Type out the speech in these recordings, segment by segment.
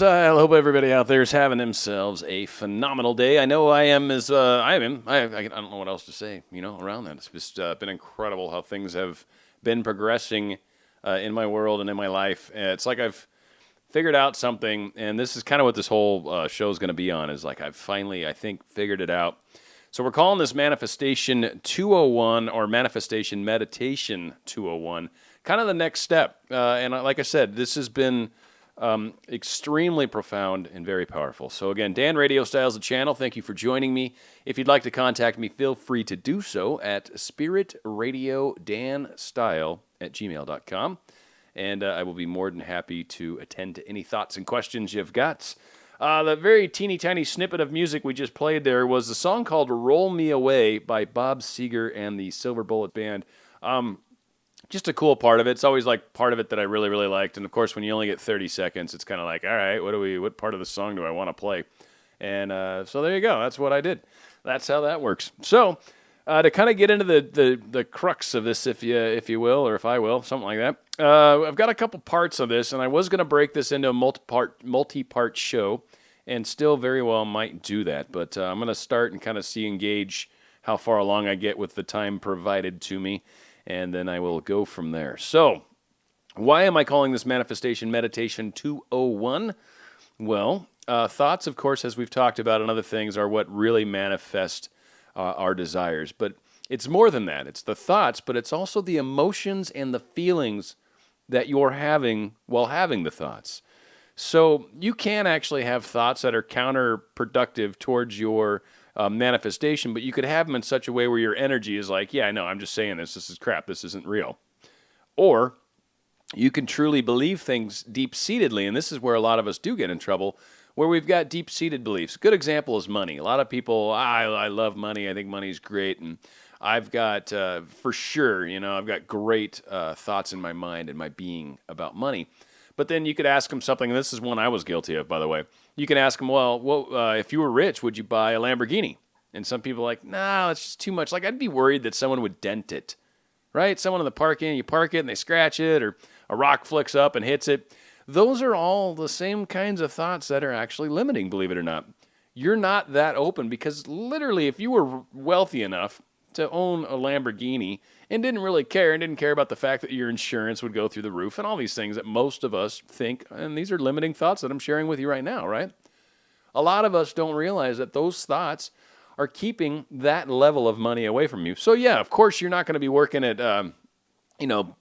I hope everybody out there is having themselves a phenomenal day. I know I am as I am. I don't know what else to say. Around that, it's just been incredible how things have been progressing in my world and in my life. It's like I've figured out something, and this is kind of what this whole show is going to be on. Is like I've finally, I think, figured it out. So we're calling this Manifestation 201 or Manifestation Meditation 201, kind of the next step. Like I said, this has been extremely profound and very powerful. So again, Dan Radio Styles, the channel. Thank you for joining me. If you'd like to contact me, feel free to do so at spiritradiodanstyle@gmail.com. And I will be more than happy to attend to any thoughts and questions you've got. The very teeny tiny snippet of music we just played there was a song called Roll Me Away by Bob Seger and the Silver Bullet Band. Just a cool part of it. It's always like part of it that I really, really liked. And of course, when you only get 30 seconds, it's kind of like, all right, what part of the song do I want to play? And so there you go. That's what I did. That's how that works. So to kind of get into the crux of this, if you will, or if I will, something like that. I've got a couple parts of this, and I was going to break this into a multi-part show, and still very well might do that. But I'm going to start and kind of engage how far along I get with the time provided to me, and then I will go from there. So, why am I calling this Manifestation Meditation 201? Well, thoughts, of course, as we've talked about, and other things are what really manifest our desires. But it's more than that. It's the thoughts, but it's also the emotions and the feelings that you're having while having the thoughts. So you can actually have thoughts that are counterproductive towards your manifestation, but you could have them in such a way where your energy is like, yeah, I know, I'm just saying this. This is crap. This isn't real. Or you can truly believe things deep-seatedly, and this is where a lot of us do get in trouble, where we've got deep-seated beliefs. A good example is money. A lot of people, I love money. I think money's great, and I've got, for sure, I've got great thoughts in my mind and my being about money. But then you could ask them something, and this is one I was guilty of, by the way. You can ask them, well, if you were rich, would you buy a Lamborghini? And some people are like, nah, it's just too much. Like, I'd be worried that someone would dent it, right? Someone in the parking, you park it and they scratch it, or a rock flicks up and hits it. Those are all the same kinds of thoughts that are actually limiting, believe it or not. You're not that open because literally, if you were wealthy enough to own a Lamborghini and didn't care about the fact that your insurance would go through the roof and all these things that most of us think, and these are limiting thoughts that I'm sharing with you right now, right? A lot of us don't realize that those thoughts are keeping that level of money away from you. So yeah, of course you're not going to be working at,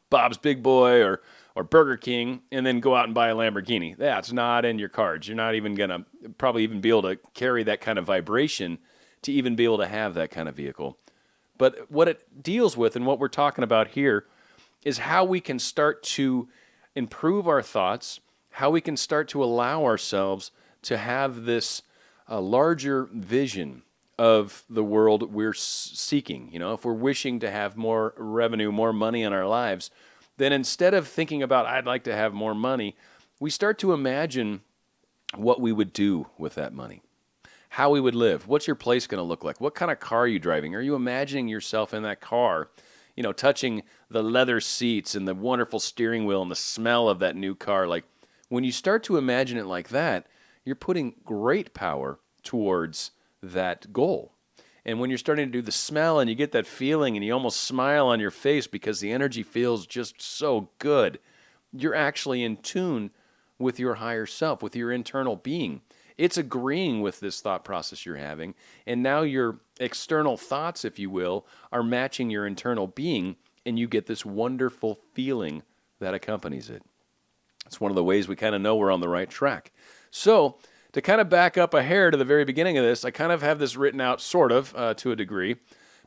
Bob's Big Boy or Burger King and then go out and buy a Lamborghini. That's not in your cards. You're not even going to probably even be able to carry that kind of vibration to even be able to have that kind of vehicle. But what it deals with and what we're talking about here is how we can start to improve our thoughts, how we can start to allow ourselves to have this larger vision of the world we're seeking. If we're wishing to have more revenue, more money in our lives, then instead of thinking about, I'd like to have more money, we start to imagine what we would do with that money. How we would live. What's your place going to look like? What kind of car are you driving? Are you imagining yourself in that car, touching the leather seats and the wonderful steering wheel and the smell of that new car? Like, when you start to imagine it like that, you're putting great power towards that goal. And when you're starting to do the smell and you get that feeling and you almost smile on your face because the energy feels just so good, you're actually in tune with your higher self, with your internal being. It's agreeing with this thought process you're having, and now your external thoughts, if you will, are matching your internal being, and you get this wonderful feeling that accompanies it. It's one of the ways we kind of know we're on the right track. So, to kind of back up a hair to the very beginning of this, I kind of have this written out, sort of, to a degree,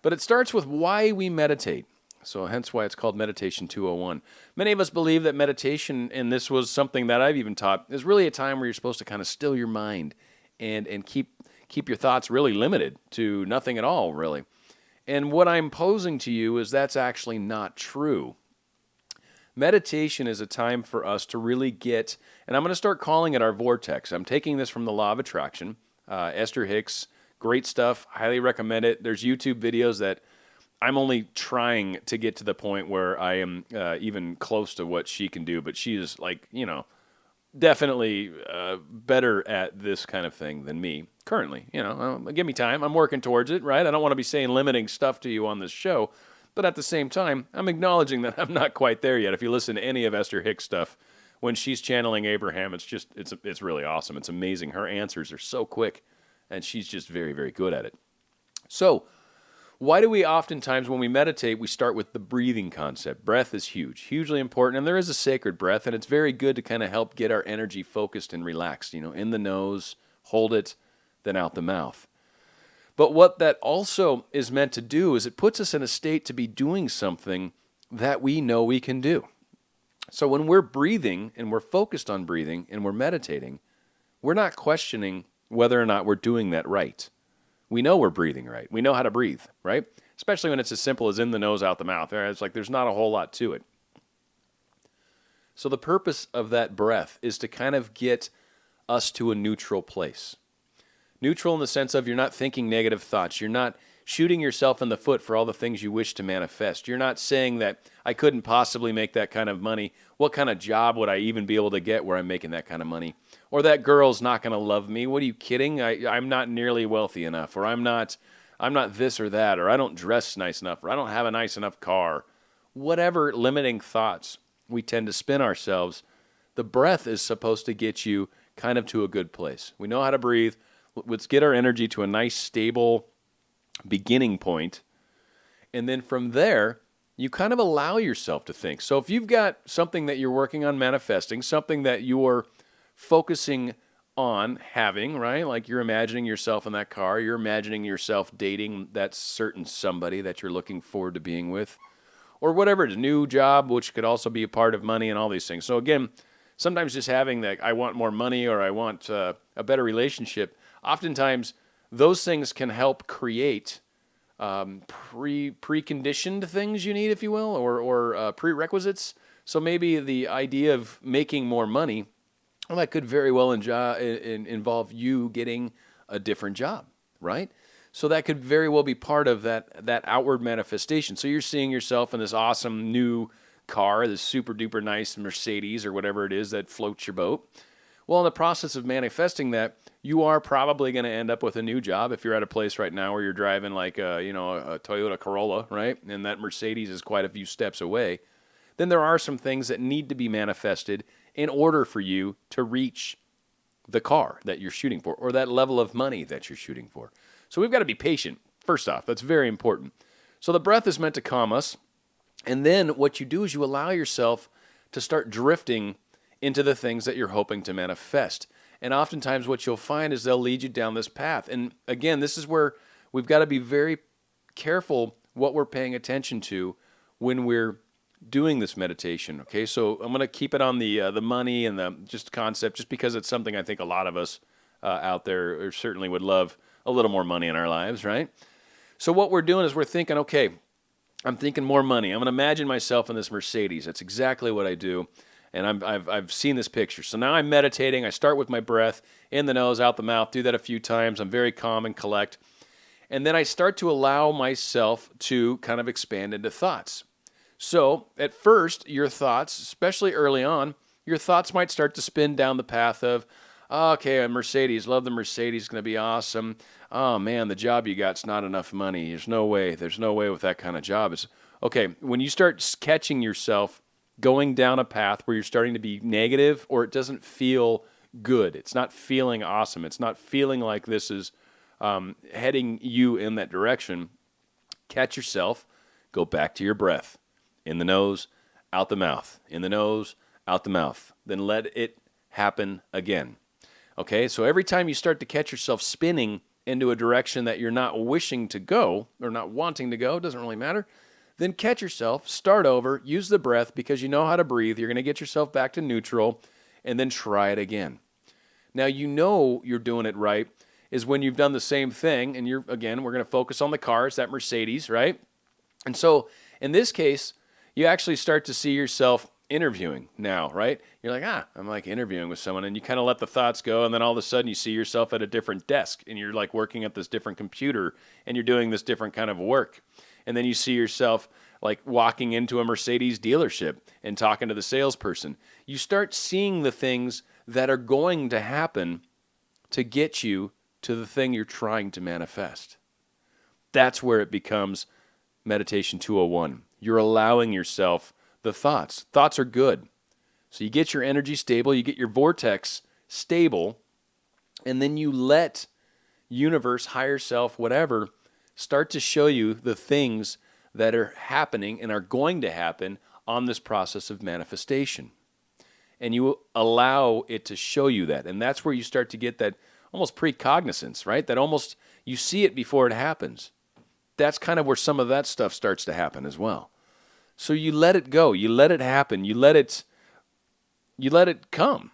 but it starts with why we meditate. So hence why it's called Meditation 201. Many of us believe that meditation, and this was something that I've even taught, is really a time where you're supposed to kind of still your mind and keep your thoughts really limited to nothing at all, really. And what I'm posing to you is that's actually not true. Meditation is a time for us to really get, and I'm going to start calling it our vortex. I'm taking this from the Law of Attraction. Esther Hicks, great stuff, highly recommend it. There's YouTube videos that I'm only trying to get to the point where I am even close to what she can do, but she is like, definitely better at this kind of thing than me currently. Give me time. I'm working towards it, right? I don't want to be saying limiting stuff to you on this show, but at the same time, I'm acknowledging that I'm not quite there yet. If you listen to any of Esther Hicks' stuff, when she's channeling Abraham, it's really awesome. It's amazing. Her answers are so quick, and she's just very, very good at it. So, why do we oftentimes, when we meditate, we start with the breathing concept? Breath is huge, hugely important, and there is a sacred breath, and it's very good to kind of help get our energy focused and relaxed. In the nose, hold it, then out the mouth. But what that also is meant to do is it puts us in a state to be doing something that we know we can do. So when we're breathing and we're focused on breathing and we're meditating, we're not questioning whether or not we're doing that right. We know we're breathing right. We know how to breathe, right? Especially when it's as simple as in the nose, out the mouth. It's like there's not a whole lot to it. So the purpose of that breath is to kind of get us to a neutral place. Neutral in the sense of you're not thinking negative thoughts. You're not shooting yourself in the foot for all the things you wish to manifest. You're not saying that I couldn't possibly make that kind of money. What kind of job would I even be able to get where I'm making that kind of money? Or that girl's not going to love me. What are you kidding? I'm not nearly wealthy enough. Or I'm not this or that. Or I don't dress nice enough. Or I don't have a nice enough car. Whatever limiting thoughts we tend to spin ourselves, the breath is supposed to get you kind of to a good place. We know how to breathe. Let's get our energy to a nice, stable beginning point. And then from there, you kind of allow yourself to think. So if you've got something that you're working on manifesting, something that you're focusing on having, right? Like you're imagining yourself in that car, you're imagining yourself dating that certain somebody that you're looking forward to being with, or whatever it is, new job, which could also be a part of money and all these things. So again, sometimes just having that, I want more money or I want a better relationship, oftentimes those things can help create preconditioned things you need, if you will, or prerequisites. So maybe the idea of making more money, well, that could very well involve you getting a different job, right? So that could very well be part of that outward manifestation. So you're seeing yourself in this awesome new car, this super duper nice Mercedes or whatever it is that floats your boat. Well, in the process of manifesting that, you are probably going to end up with a new job if you're at a place right now where you're driving like a Toyota Corolla, right? And that Mercedes is quite a few steps away. Then there are some things that need to be manifested in order for you to reach the car that you're shooting for or that level of money that you're shooting for. So we've got to be patient. First off, that's very important. So the breath is meant to calm us. And then what you do is you allow yourself to start drifting into the things that you're hoping to manifest. And oftentimes what you'll find is they'll lead you down this path. And again, this is where we've got to be very careful what we're paying attention to when we're doing this meditation. Okay, so I'm going to keep it on the money and the just concept, just because it's something I think a lot of us out there certainly would love a little more money in our lives, right? So what we're doing is we're thinking, okay, I'm thinking more money. I'm going to imagine myself in this Mercedes. That's exactly what I do. And I've seen this picture. So now I'm meditating. I start with my breath, in the nose, out the mouth, do that a few times. I'm very calm and collect. And then I start to allow myself to kind of expand into thoughts. So at first, your thoughts, especially early on, your thoughts might start to spin down the path of, oh, okay, a Mercedes, love the Mercedes, it's going to be awesome. Oh man, the job you got's not enough money. There's no way with that kind of job. It's okay, when you start catching yourself going down a path where you're starting to be negative or it doesn't feel good. It's not feeling awesome. It's not feeling like this is heading you in that direction. Catch yourself. Go back to your breath. In the nose, out the mouth. In the nose, out the mouth. Then let it happen again. Okay, so every time you start to catch yourself spinning into a direction that you're not wishing to go or not wanting to go, it doesn't really matter, then catch yourself, start over, use the breath because you know how to breathe. You're going to get yourself back to neutral, and then try it again. Now, you know you're doing it right is when you've done the same thing, and we're going to focus on the car. It's that Mercedes, right? And so, in this case, you actually start to see yourself interviewing now, right? You're like, I'm like interviewing with someone, and you kind of let the thoughts go, and then all of a sudden you see yourself at a different desk, and you're like working at this different computer, and you're doing this different kind of work. And then you see yourself like walking into a Mercedes dealership and talking to the salesperson. You start seeing the things that are going to happen to get you to the thing you're trying to manifest. That's where it becomes meditation 201. You're allowing yourself the thoughts. Thoughts are good. So you get your energy stable, you get your vortex stable, and then you let universe, higher self, whatever, start to show you the things that are happening and are going to happen on this process of manifestation. And you allow it to show you that. And that's where you start to get that almost precognizance, right? That almost you see it before it happens. That's kind of where some of that stuff starts to happen as well. So you let it go. You let it happen. You let it come.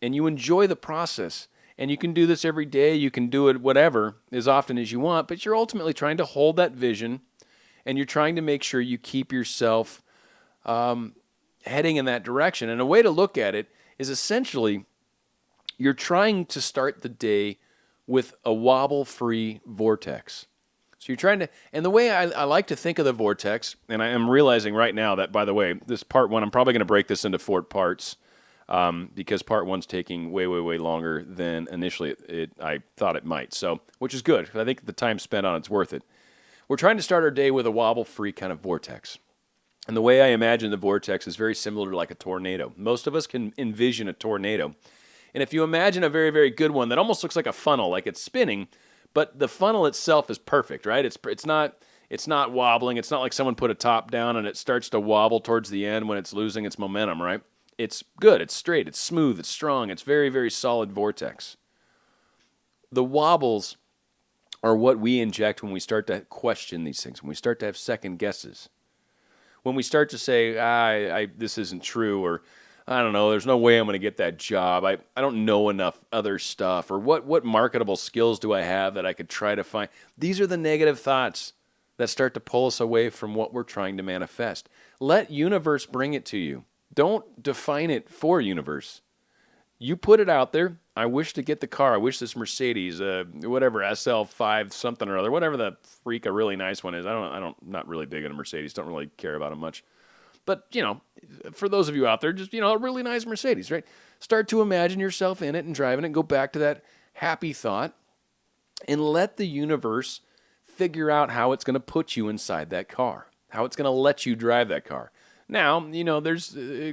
And you enjoy the process. And you can do this every day. You can do it whatever, as often as you want. But you're ultimately trying to hold that vision. And you're trying to make sure you keep yourself heading in that direction. And a way to look at it is essentially you're trying to start the day with a wobble-free vortex. So you're trying to, and the way I like to think of the vortex, and I am realizing right now that, by the way, this part one, I'm probably going to break this into 4 parts because part one's taking way, way, way longer than initially I thought it might. So, which is good, because I think the time spent on it's worth it. We're trying to start our day with a wobble-free kind of vortex. And the way I imagine the vortex is very similar to like a tornado. Most of us can envision a tornado. And if you imagine a very, very good one that almost looks like a funnel, like it's spinning, but the funnel itself is perfect, right? It's not wobbling. It's not like someone put a top down and it starts to wobble towards the end when it's losing its momentum, right? It's good. It's straight. It's smooth. It's strong. It's very, very solid vortex. The wobbles are what we inject when we start to question these things, when we start to have second guesses. When we start to say, this isn't true, or I don't know, there's no way I'm going to get that job. I don't know enough other stuff, or what marketable skills do I have that I could try to find? These are the negative thoughts that start to pull us away from what we're trying to manifest. Let universe bring it to you. Don't define it for universe. You put it out there. I wish to get the car. I wish this Mercedes, whatever, SL5 something or other, whatever the freak a really nice one is. Not really big on a Mercedes. Don't really care about them much. But, for those of you out there, just, a really nice Mercedes, right? Start to imagine yourself in it and driving it and go back to that happy thought and let the universe figure out how it's going to put you inside that car, how it's going to let you drive that car. Now, there's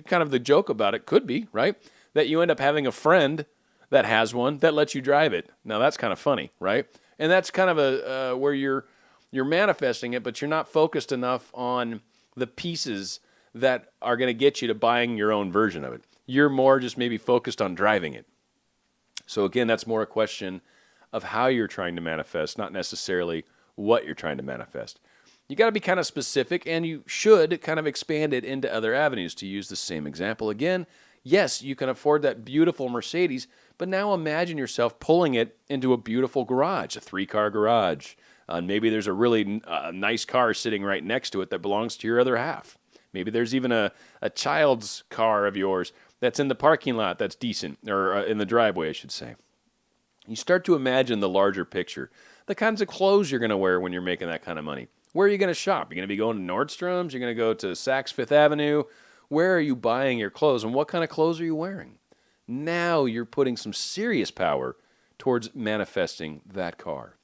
kind of the joke about it could be, right, that you end up having a friend that has one that lets you drive it. Now, that's kind of funny, right? And that's kind of where you're manifesting it, but you're not focused enough on the pieces that are going to get you to buying your own version of it. You're more just maybe focused on driving it. So again, that's more a question of how you're trying to manifest, not necessarily what you're trying to manifest. You got to be kind of specific, and you should kind of expand it into other avenues. To use the same example again, yes, you can afford that beautiful Mercedes, but now imagine yourself pulling it into a beautiful garage, a 3-car garage. Maybe there's a really nice car sitting right next to it that belongs to your other half. Maybe there's even a child's car of yours that's in the parking lot that's decent, or in the driveway, I should say. You start to imagine the larger picture, the kinds of clothes you're going to wear when you're making that kind of money. Where are you going to shop? You're going to be going to Nordstrom's? You're going to go to Saks Fifth Avenue? Where are you buying your clothes, and what kind of clothes are you wearing? Now you're putting some serious power towards manifesting that car.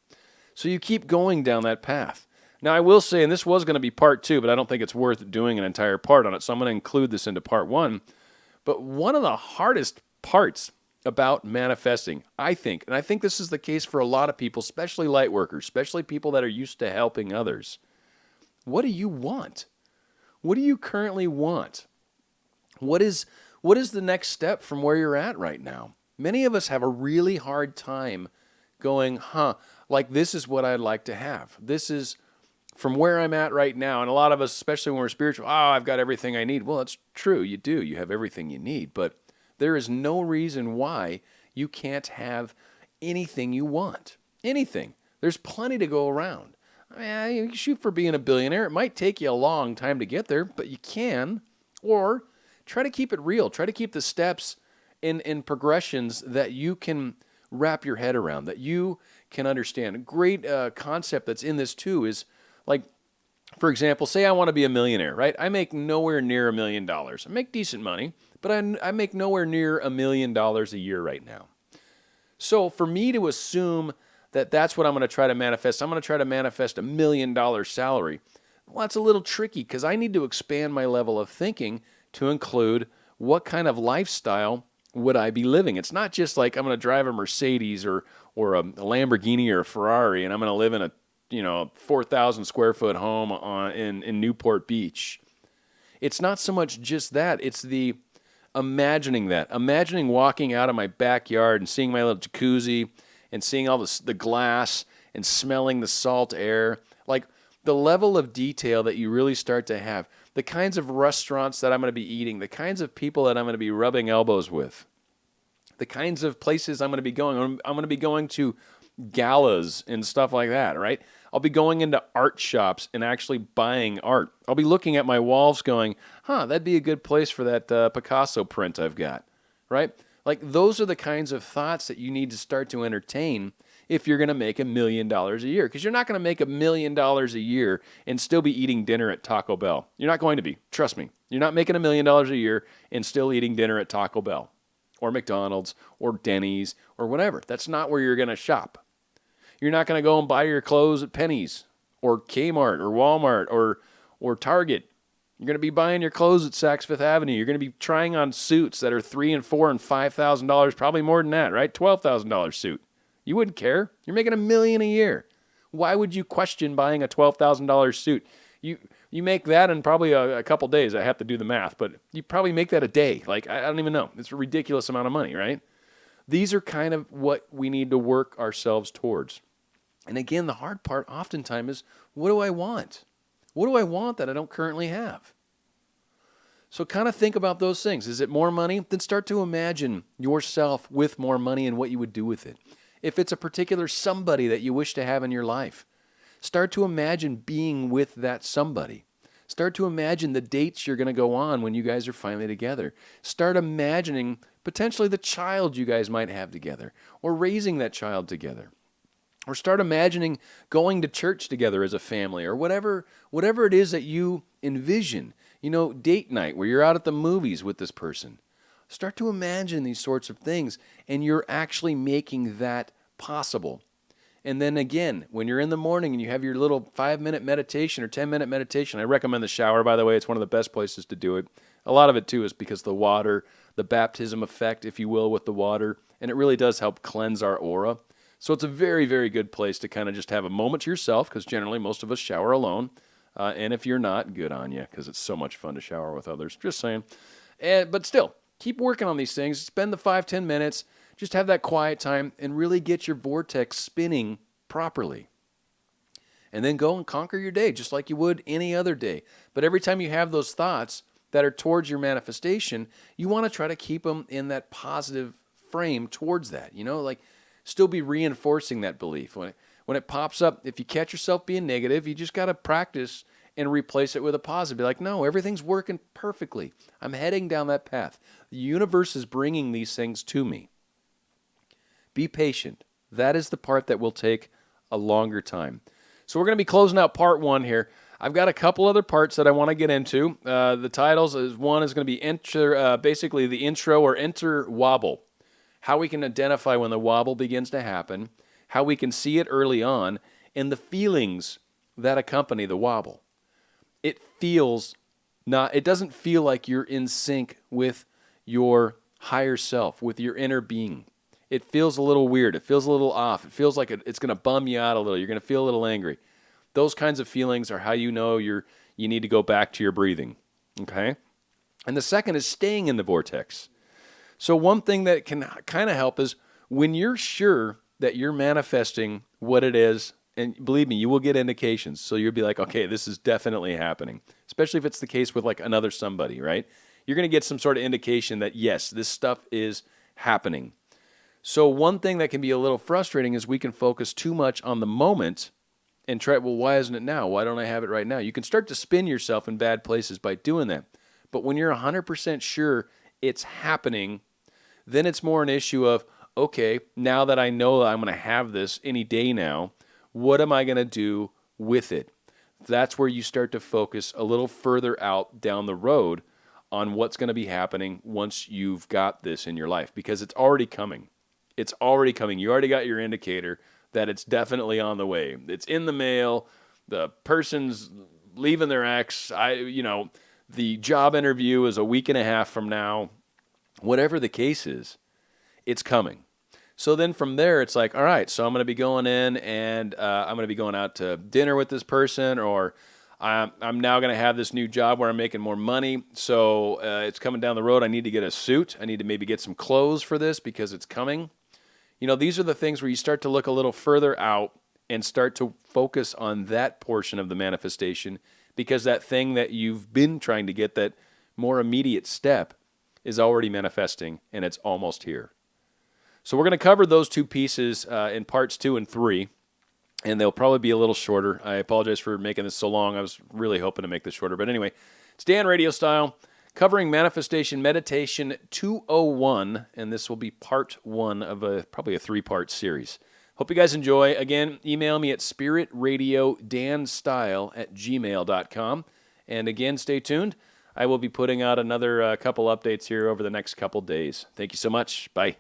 So you keep going down that path. Now, I will say, and this was going to be part 2, but I don't think it's worth doing an entire part on it, so I'm going to include this into part 1. But one of the hardest parts about manifesting, I think, and I think this is the case for a lot of people, especially light workers, especially people that are used to helping others. What do you want? What do you currently want? What is the next step from where you're at right now? Many of us have a really hard time going, like this is what I'd like to have. This is from where I'm at right now. And a lot of us, especially when we're spiritual, I've got everything I need. Well, that's true. You do. You have everything you need. But there is no reason why you can't have anything you want. Anything. There's plenty to go around. I mean, you shoot for being a billionaire. It might take you a long time to get there, but you can. Or try to keep it real. Try to keep the steps in progressions that you can wrap your head around, that you can understand. A great concept that's in this too is, like, for example, say I want to be a millionaire, right? I make nowhere near $1 million. I make decent money, but I make nowhere near $1 million a year right now. So for me to assume that that's what I'm going to try to manifest, I'm going to try to manifest $1 million salary. Well, that's a little tricky because I need to expand my level of thinking to include what kind of lifestyle would I be living. It's not just like I'm going to drive a Mercedes or a Lamborghini or a Ferrari and I'm going to live in a 4,000 square foot home in Newport Beach. It's not so much just that. It's the imagining that. Imagining walking out of my backyard and seeing my little jacuzzi and seeing all the glass and smelling the salt air. Like the level of detail that you really start to have. The kinds of restaurants that I'm going to be eating. The kinds of people that I'm going to be rubbing elbows with. The kinds of places I'm going to be going. I'm going to be going to galas and stuff like that, right? I'll be going into art shops and actually buying art. I'll be looking at my walls going, that'd be a good place for that Picasso print I've got, right? Like those are the kinds of thoughts that you need to start to entertain if you're going to make $1 million a year. Because you're not going to make $1 million a year and still be eating dinner at Taco Bell. You're not going to be. Trust me. You're not making $1 million a year and still eating dinner at Taco Bell or McDonald's or Denny's or whatever. That's not where you're going to shop. You're not going to go and buy your clothes at Penny's or Kmart or Walmart or Target. You're going to be buying your clothes at Saks Fifth Avenue. You're going to be trying on suits that are $3,000 and $4,000 and $5,000, probably more than that, right? $12,000 suit. You wouldn't care. You're making $1 million a year. Why would you question buying a $12,000 suit? You make that in probably a couple days. I have to do the math, but you probably make that a day. Like I don't even know. It's a ridiculous amount of money, right? These are kind of what we need to work ourselves towards. And again, the hard part oftentimes is, what do I want? What do I want that I don't currently have? So kind of think about those things. Is it more money? Then start to imagine yourself with more money and what you would do with it. If it's a particular somebody that you wish to have in your life, start to imagine being with that somebody. Start to imagine the dates you're going to go on when you guys are finally together. Start imagining potentially the child you guys might have together or raising that child together. Or start imagining going to church together as a family or whatever it is that you envision. Date night where you're out at the movies with this person. Start to imagine these sorts of things and you're actually making that possible. And then again, when you're in the morning and you have your little 5-minute meditation or 10-minute meditation, I recommend the shower, by the way. It's one of the best places to do it. A lot of it, too, is because the water, the baptism effect, if you will, with the water, and it really does help cleanse our aura. So it's a very, very good place to kind of just have a moment to yourself because generally most of us shower alone. And if you're not, good on you because it's so much fun to shower with others. Just saying. But still, keep working on these things. Spend the 5-10 minutes. Just have that quiet time and really get your vortex spinning properly. And then go and conquer your day just like you would any other day. But every time you have those thoughts that are towards your manifestation, you want to try to keep them in that positive frame towards that. Still be reinforcing that belief. When it pops up, if you catch yourself being negative, you just got to practice and replace it with a positive. Be like, no, everything's working perfectly. I'm heading down that path. The universe is bringing these things to me. Be patient. That is the part that will take a longer time. So we're going to be closing out part 1 here. I've got a couple other parts that I want to get into. The titles is one is going to be basically the intro or enter wobble. How we can identify when the wobble begins to happen, how we can see it early on, and the feelings that accompany the wobble. It doesn't feel like you're in sync with your higher self, with your inner being. It feels a little weird. It feels a little off. It feels like it's going to bum you out a little. You're going to feel a little angry. Those kinds of feelings are how you know you need to go back to your breathing. Okay? And the second is staying in the vortex. So one thing that can kind of help is when you're sure that you're manifesting what it is, and believe me, you will get indications. So you'll be like, okay, this is definitely happening. Especially if it's the case with like another somebody, right? You're going to get some sort of indication that yes, this stuff is happening. So one thing that can be a little frustrating is we can focus too much on the moment and try, well, why isn't it now? Why don't I have it right now? You can start to spin yourself in bad places by doing that. But when you're 100% sure it's happening, then it's more an issue of, okay, now that I know that I'm going to have this any day now, what am I going to do with it? That's where you start to focus a little further out down the road on what's going to be happening once you've got this in your life, because it's already coming. It's already coming. You already got your indicator that it's definitely on the way. It's in the mail. The person's leaving their ex. The job interview is a week and a half from now. Whatever the case is, it's coming. So then from there, it's like, all right, so I'm going to be going in and I'm going to be going out to dinner with this person, or I'm now going to have this new job where I'm making more money. So it's coming down the road. I need to get a suit. I need to maybe get some clothes for this because it's coming. These are the things where you start to look a little further out and start to focus on that portion of the manifestation, because that thing that you've been trying to get, that more immediate step, is already manifesting and it's almost here. So we're going to cover those two pieces in parts 2 and 3, and they'll probably be a little shorter. I apologize for making this so long. I was really hoping to make this shorter. But anyway, it's Dan Radio Style, covering Manifestation Meditation 201, and this will be part 1 of probably a 3-part series. Hope you guys enjoy. Again, email me at spiritradiodanstyle@gmail.com. And again, stay tuned. I will be putting out another couple updates here over the next couple days. Thank you so much. Bye.